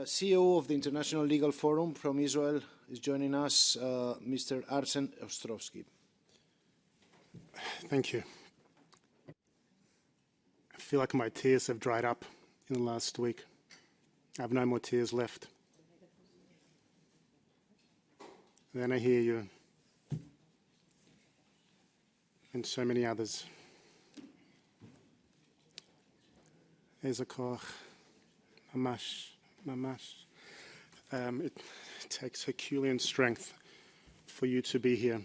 CEO of the International Legal Forum from Israel is joining us, Mr. Arsen Ostrovsky. Thank you. I feel like my tears have dried up in the last week. I have no more tears left. Then I hear you and so many others. Ezakoch, Mamash. It takes Herculean strength for you to be here.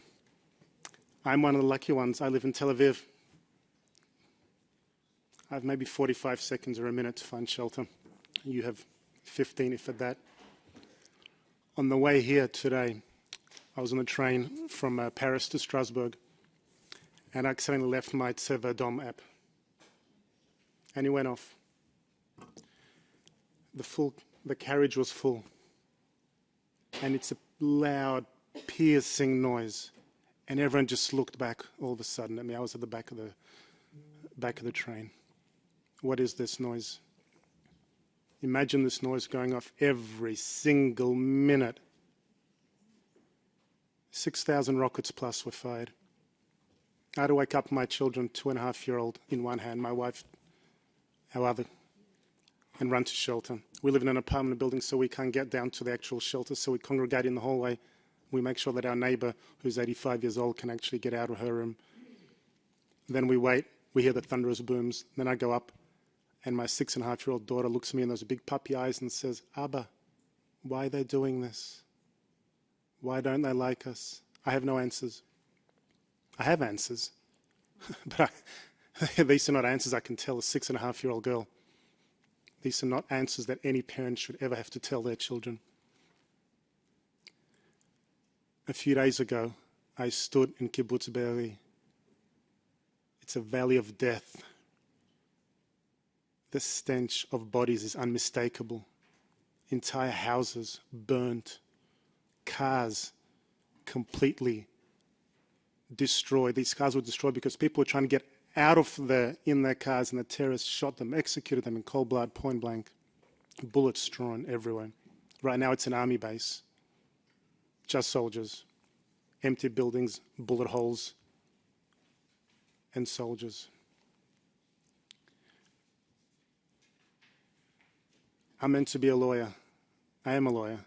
I'm one of the lucky ones. I live in Tel Aviv. I have maybe 45 seconds or a minute to find shelter. You have 15, if at that. On the way here today, I was on a train from Paris to Strasbourg, and I accidentally left my Tseva Dom app. And it went off. The carriage was full, and it's a loud, piercing noise, and everyone just looked back all of a sudden at me. I was at the back of the train. What is this noise? Imagine this noise going off every single minute. 6,000 rockets plus were fired. I had to wake up my children, 2.5-year-old in one hand, my wife, our other, and run to shelter. We live in an apartment building, so we can't get down to the actual shelter, so we congregate in the hallway. We make sure that our neighbour, who's 85 years old, can actually get out of her room. Then we wait. We hear the thunderous booms. Then I go up, and my 6.5-year-old daughter looks at me in those big puppy eyes and says, "Abba, why are they doing this? Why don't they like us?" I have no answers. I have answers, but these are not answers I can tell a 6.5-year-old girl. These are not answers that any parent should ever have to tell their children. A few days ago, I stood in Kibbutz Be'eri. It's a valley of death. The stench of bodies is unmistakable. Entire houses burnt. Cars completely destroyed. These cars were destroyed because people were trying to get out of in their cars, and the terrorists shot them, executed them in cold blood, point blank. Bullets strewn everywhere. Right now it's an army base. Just soldiers. Empty buildings, bullet holes, and soldiers. I'm meant to be a lawyer. I am a lawyer.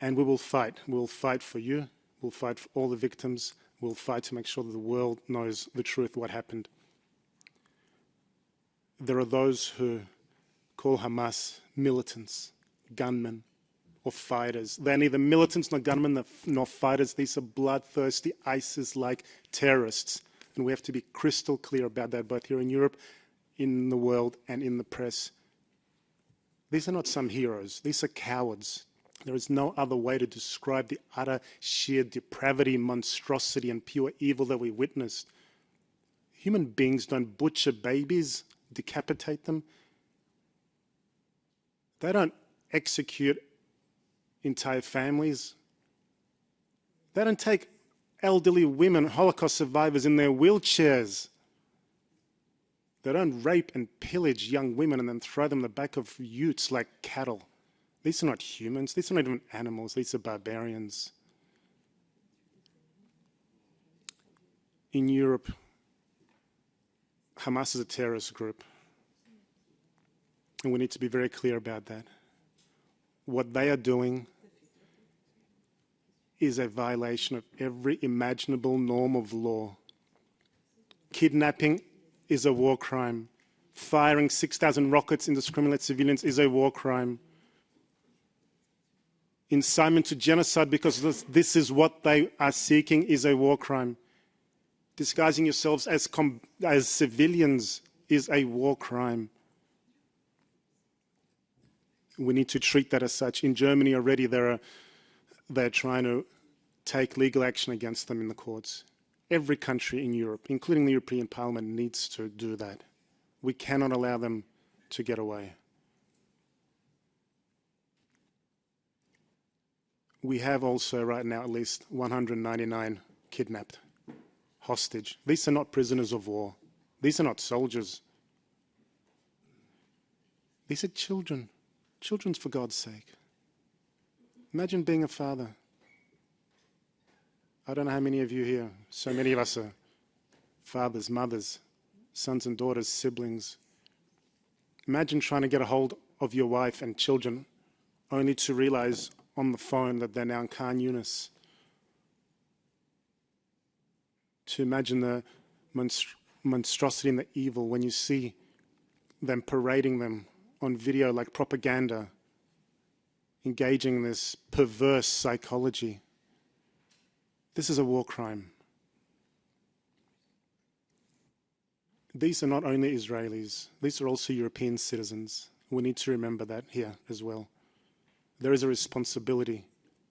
And we will fight. We'll fight for you. We'll fight for all the victims. We'll fight to make sure that the world knows the truth, what happened. There are those who call Hamas militants, gunmen, or fighters. They're neither militants nor gunmen nor fighters. These are bloodthirsty, ISIS-like terrorists. And we have to be crystal clear about that, both here in Europe, in the world, and in the press. These are not some heroes. These are cowards. There is no other way to describe the utter sheer depravity, monstrosity, and pure evil that we witnessed. Human beings don't butcher babies, decapitate them. They don't execute entire families. They don't take elderly women, Holocaust survivors, in their wheelchairs. They don't rape and pillage young women and then throw them in the back of utes like cattle. These are not humans. These are not even animals. These are barbarians. In Europe, Hamas is a terrorist group. And we need to be very clear about that. What they are doing is a violation of every imaginable norm of law. Kidnapping is a war crime. Firing 6,000 rockets indiscriminately at civilians is a war crime. Incitement to genocide because this is what they are seeking is a war crime. Disguising yourselves as civilians is a war crime. We need to treat that as such. In Germany already they're trying to take legal action against them in the courts. Every country in Europe, including the European Parliament, needs to do that. We cannot allow them to get away. We have also right now at least 199 kidnapped, hostage. These are not prisoners of war. These are not soldiers. These are children. Children, for God's sake. Imagine being a father. I don't know how many of you here, so many of us are fathers, mothers, sons and daughters, siblings. Imagine trying to get a hold of your wife and children only to realize on the phone that they're now in Khan Yunis. To imagine the monstrosity and the evil when you see them parading them on video like propaganda, engaging in this perverse psychology. This is a war crime. These are not only Israelis, these are also European citizens. We need to remember that here as well. There is a responsibility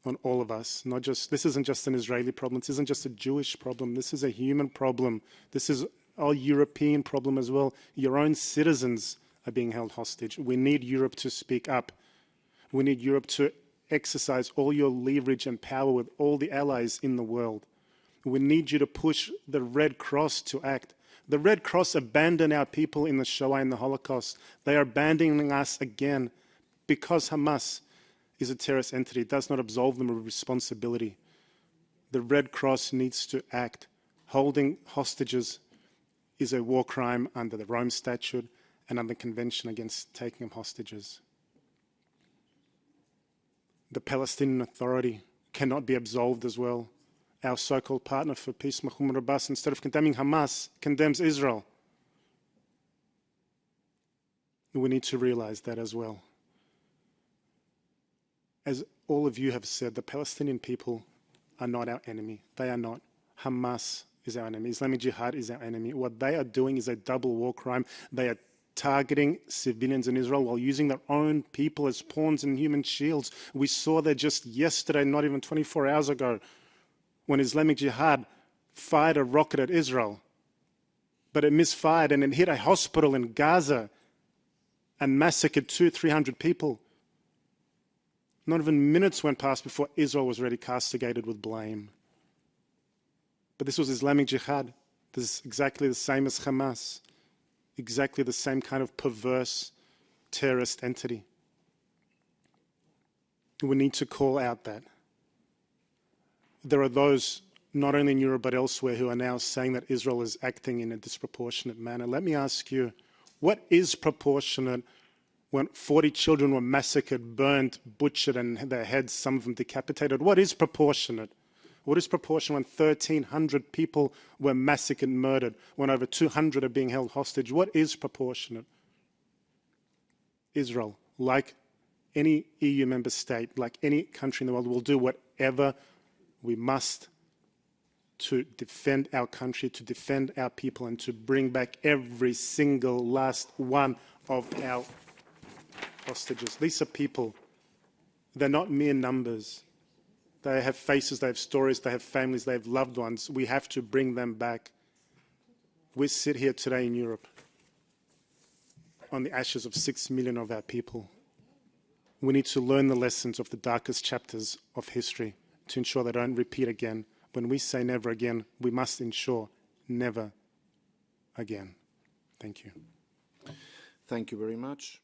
on all of us. This isn't just an Israeli problem, this isn't just a Jewish problem, this is a human problem. This is a European problem as well. Your own citizens are being held hostage. We need Europe to speak up. We need Europe to exercise all your leverage and power with all the allies in the world. We need you to push the Red Cross to act. The Red Cross abandoned our people in the Shoah and the Holocaust. They are abandoning us again because Hamas is a terrorist entity. It does not absolve them of responsibility. The Red Cross needs to act. Holding hostages is a war crime under the Rome Statute and under the Convention against taking of hostages. The Palestinian Authority cannot be absolved as well. Our so-called partner for peace, Mahmoud Abbas, instead of condemning Hamas, condemns Israel. We need to realize that as well. As all of you have said, the Palestinian people are not our enemy. They are not. Hamas is our enemy. Islamic Jihad is our enemy. What they are doing is a double war crime. They are targeting civilians in Israel while using their own people as pawns and human shields. We saw that just yesterday, not even 24 hours ago, when Islamic Jihad fired a rocket at Israel, but it misfired and it hit a hospital in Gaza and massacred 200-300 people. Not even minutes went past before Israel was already castigated with blame. But this was Islamic Jihad. This is exactly the same as Hamas. Exactly the same kind of perverse terrorist entity. We need to call out that. There are those, not only in Europe but elsewhere, who are now saying that Israel is acting in a disproportionate manner. Let me ask you, what is proportionate when 40 children were massacred, burned, butchered, and their heads, some of them decapitated? What is proportionate? What is proportionate when 1,300 people were massacred and murdered, when over 200 are being held hostage? What is proportionate? Israel, like any EU member state, like any country in the world, will do whatever we must to defend our country, to defend our people, and to bring back every single last one of our hostages. These are people. They're not mere numbers. They have faces, they have stories, they have families, they have loved ones. We have to bring them back. We sit here today in Europe on the ashes of 6 million of our people. We need to learn the lessons of the darkest chapters of history to ensure they don't repeat again. When we say never again, we must ensure never again. Thank you. Thank you very much.